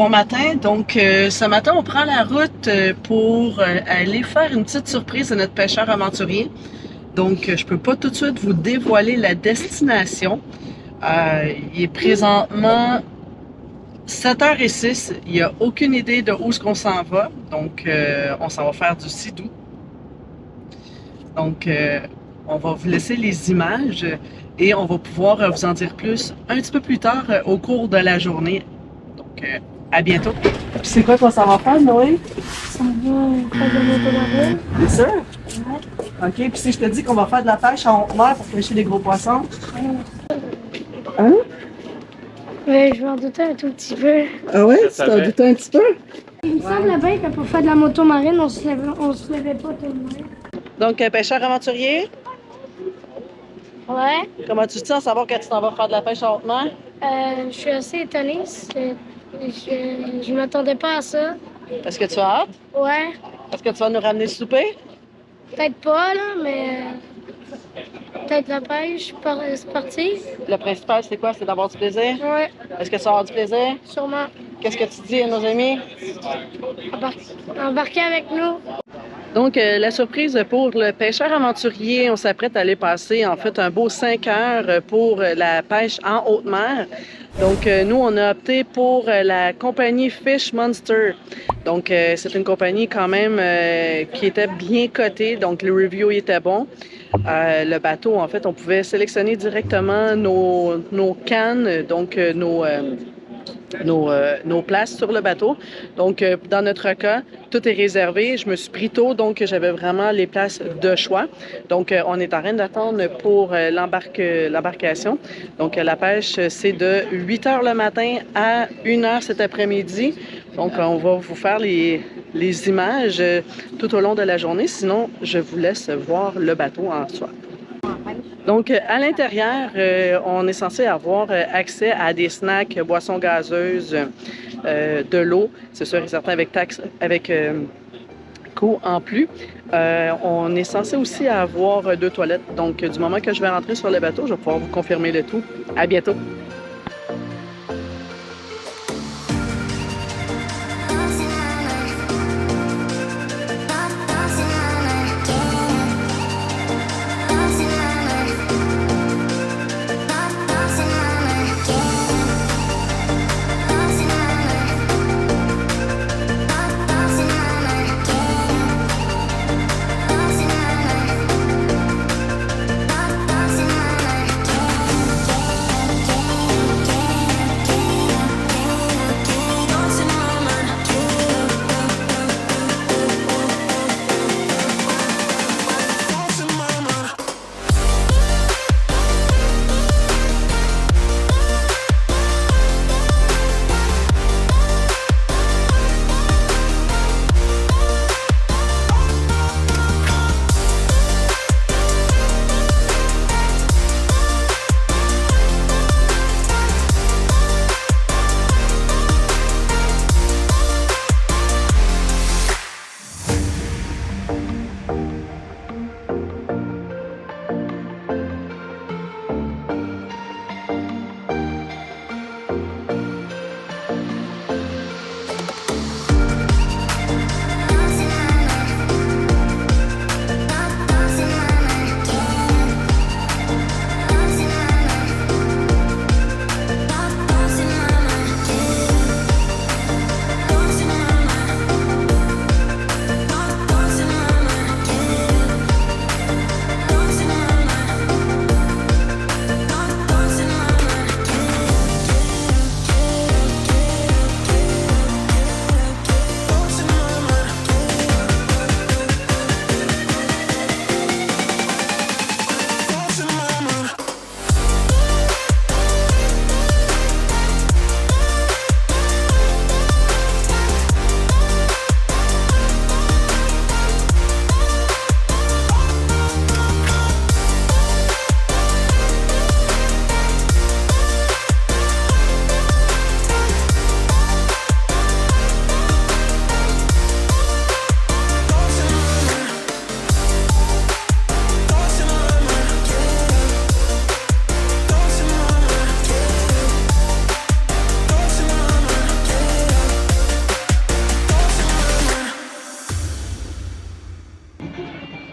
bon matin. Donc, ce matin, on prend la route pour aller faire une petite surprise à notre pêcheur aventurier. Donc, je peux pas tout de suite vous dévoiler la destination. Il est présentement 7h06. Il n'y a aucune idée de où est-ce qu'on s'en va. Donc, on s'en va faire du sidou. Donc, on va vous laisser les images et on va pouvoir vous en dire plus un petit peu plus tard au cours de la journée. Donc, à bientôt. Puis c'est quoi qu'on s'en va faire, Noé? Ça va faire de la moto marine. C'est sûr? Ouais. OK. Puis si je te dis qu'on va faire de la pêche en haute mer pour pêcher des gros poissons? Hein? Ouais, je m'en doutais un tout petit peu. Ah ouais? Tu t'en doutais un petit peu? Il me semble bien que pour faire de la moto marine, on se levait pas tout le monde. Donc, pêcheur aventurier, Ouais. comment tu te sens à savoir que tu t'en vas faire de la pêche en haute mer? Je suis assez étonnée. Je m'attendais pas à ça. Est-ce que tu as hâte? Ouais. Est-ce que tu vas nous ramener le souper? Peut-être pas, là, mais peut-être la pêche sportive. Le principal, c'est quoi? C'est d'avoir du plaisir? Ouais, Est-ce que tu vas avoir du plaisir? sûrement. Qu'est-ce que tu dis à nos amis? Embarquer avec nous. Donc, la surprise pour le pêcheur aventurier, on s'apprête à aller passer en fait un beau 5 heures pour la pêche en haute mer. Donc, nous, on a opté pour la compagnie Fish Monster. Donc, c'est une compagnie quand même qui était bien cotée, donc le review était bon. Le bateau, en fait, on pouvait sélectionner directement nos cannes, donc nos places sur le bateau. Donc, dans notre cas, tout est réservé. Je me suis pris tôt, donc j'avais vraiment les places de choix. Donc, on est en train d'attendre pour l'embarcation. Donc, la pêche, c'est de 8 heures le matin à 1 heure cet après-midi. Donc, on va vous faire les images tout au long de la journée. Sinon, je vous laisse voir le bateau en soi. Donc, à l'intérieur, on est censé avoir accès à des snacks, boissons gazeuses, de l'eau, c'est sûr et certain avec coût en plus. On est censé aussi avoir 2 toilettes. Donc, du moment que je vais rentrer sur le bateau, je vais pouvoir vous confirmer le tout. À bientôt!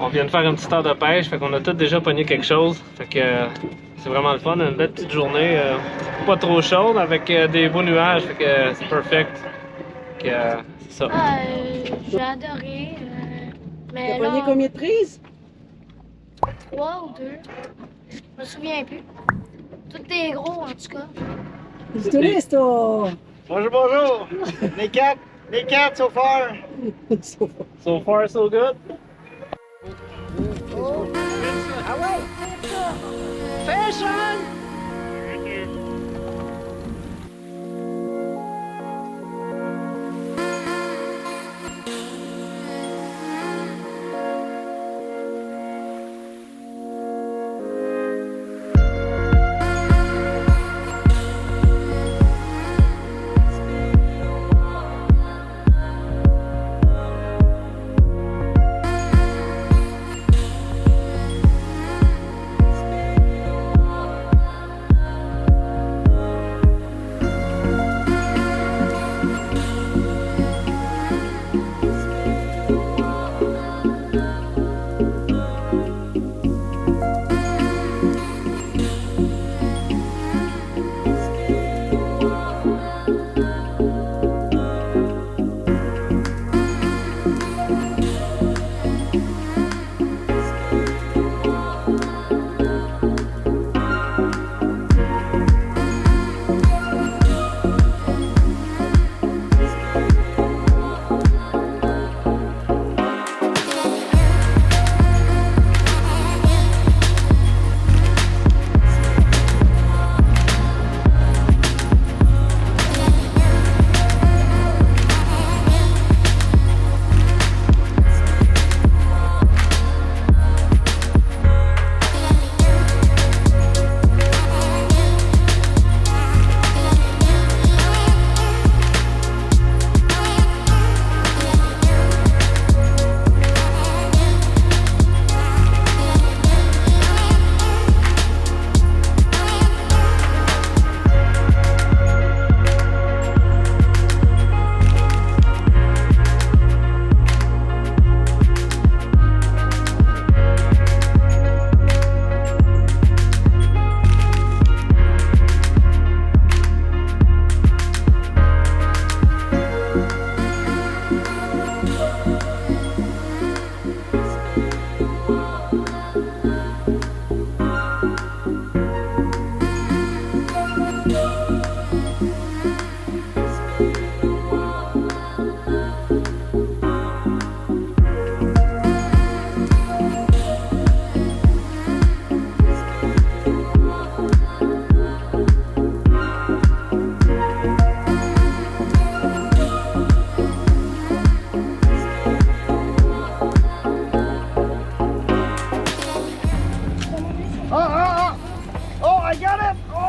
On vient de faire une petite heure de pêche, fait qu'on a tous déjà pogné quelque chose. Fait que c'est vraiment le fun, une belle petite journée. Pas trop chaude avec des beaux nuages, fait que c'est perfect. Fait que c'est ça. J'ai adoré. Mais T'as là, pogné combien de prises? 3 ou 2. Je me souviens plus. Tout est gros en tout cas. C'est liste, oh! Bonjour, bonjour! Les quatre so far! So far, so good. Ah ouais! Fish on!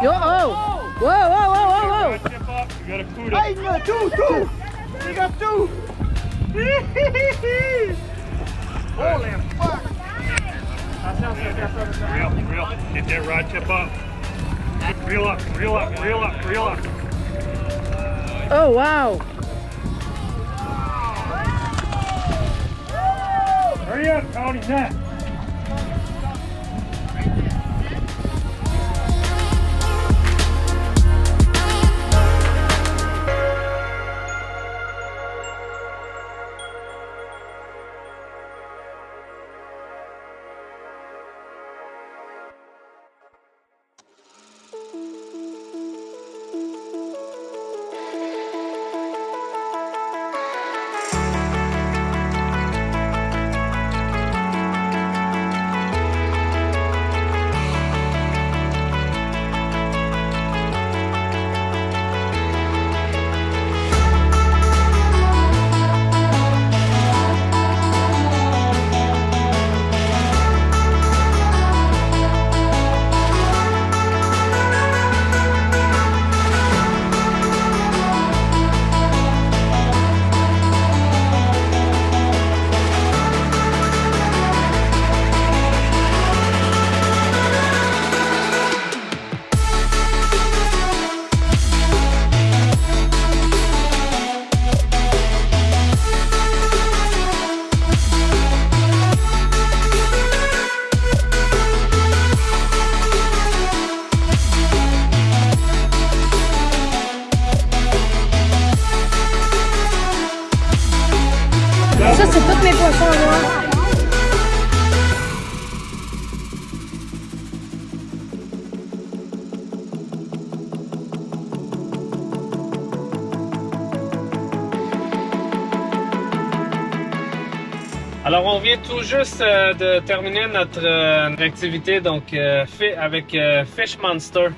Yo, oh! Whoa, whoa, whoa, whoa, whoa! Tip up, you got a coup Hey, you got two! You got two! Holy fuck! Reel. Get that rod tip up. Reel up. Oh, wow! Hurry up, Tony, net. Ça, c'est tous mes poissons noirs. Alors, on vient tout juste de terminer notre activité donc avec Fish Monster.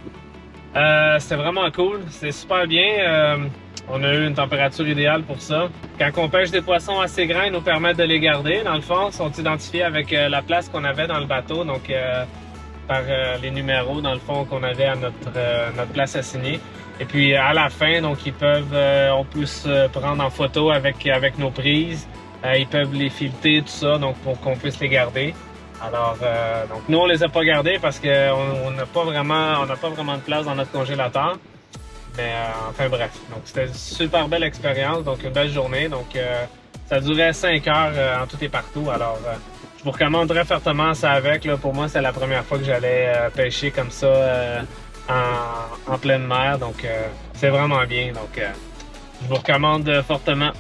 C'était vraiment cool, c'était super bien. On a eu une température idéale pour ça. Quand on pêche des poissons assez grands, ils nous permettent de les garder. Dans le fond, ils sont identifiés avec la place qu'on avait dans le bateau, donc par les numéros dans le fond qu'on avait à notre place assignée. Et puis à la fin, donc on peut se prendre en photo avec nos prises. Ils peuvent les fileter, tout ça, donc pour qu'on puisse les garder. Alors, donc nous, on les a pas gardés parce qu'on n'a pas vraiment de place dans notre congélateur. Mais enfin bref, donc c'était une super belle expérience, donc une belle journée. Donc ça durait 5 heures en tout et partout. Alors, je vous recommande très fortement ça avec. Là, pour moi, c'est la première fois que j'allais pêcher comme ça en pleine mer. Donc, c'est vraiment bien. Donc, je vous recommande fortement.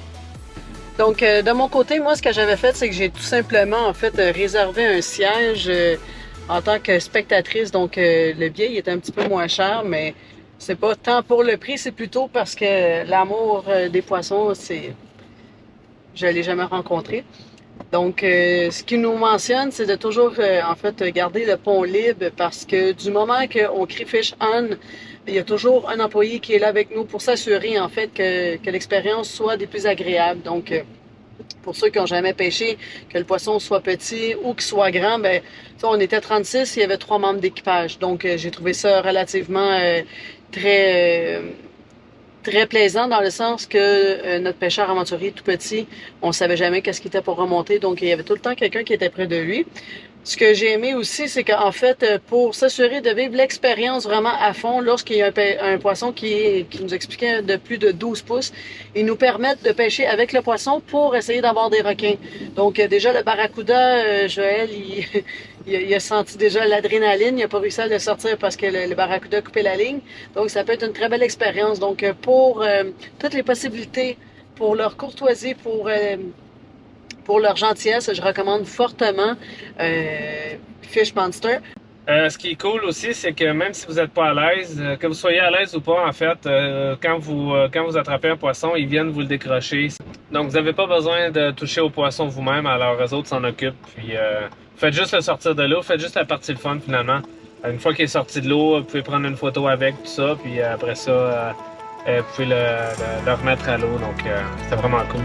Donc, de mon côté, moi, ce que j'avais fait, c'est que j'ai tout simplement, en fait, réservé un siège en tant que spectatrice. Donc, le billet, il était un petit peu moins cher, mais c'est pas tant pour le prix, c'est plutôt parce que l'amour des poissons, je l'ai jamais rencontré. Donc, ce qu'il nous mentionne, c'est de toujours, en fait, garder le pont libre parce que du moment qu'on crie Fish On, il y a toujours un employé qui est là avec nous pour s'assurer, en fait, que l'expérience soit des plus agréables. Donc, pour ceux qui n'ont jamais pêché, que le poisson soit petit ou qu'il soit grand, ben, on était 36, il y avait 3 membres d'équipage. Donc, j'ai trouvé ça relativement très plaisant dans le sens que notre pêcheur aventurier tout petit, on savait jamais qu'est-ce qu'il était pour remonter. Donc, il y avait tout le temps quelqu'un qui était près de lui. Ce que j'ai aimé aussi, c'est qu'en fait, pour s'assurer de vivre l'expérience vraiment à fond, lorsqu'il y a un poisson qui nous expliquait de plus de 12 pouces, ils nous permettent de pêcher avec le poisson pour essayer d'avoir des requins. Donc déjà, le barracuda, Joël, il a senti déjà l'adrénaline, il n'a pas réussi à le sortir parce que le barracuda a coupé la ligne. Donc ça peut être une très belle expérience. Donc pour toutes les possibilités, pour leur courtoisie, pour leur gentillesse, je recommande fortement Fish Monster. Ce qui est cool aussi, c'est que même si vous n'êtes pas à l'aise, que vous soyez à l'aise ou pas, en fait, quand vous attrapez un poisson, ils viennent vous le décrocher. Donc, vous n'avez pas besoin de toucher au poisson vous-même, alors eux autres s'en occupent. Puis, faites juste le sortir de l'eau, faites juste la partie le fun finalement. Une fois qu'il est sorti de l'eau, vous pouvez prendre une photo avec, tout ça, puis après ça, vous pouvez le remettre à l'eau. Donc, c'est vraiment cool.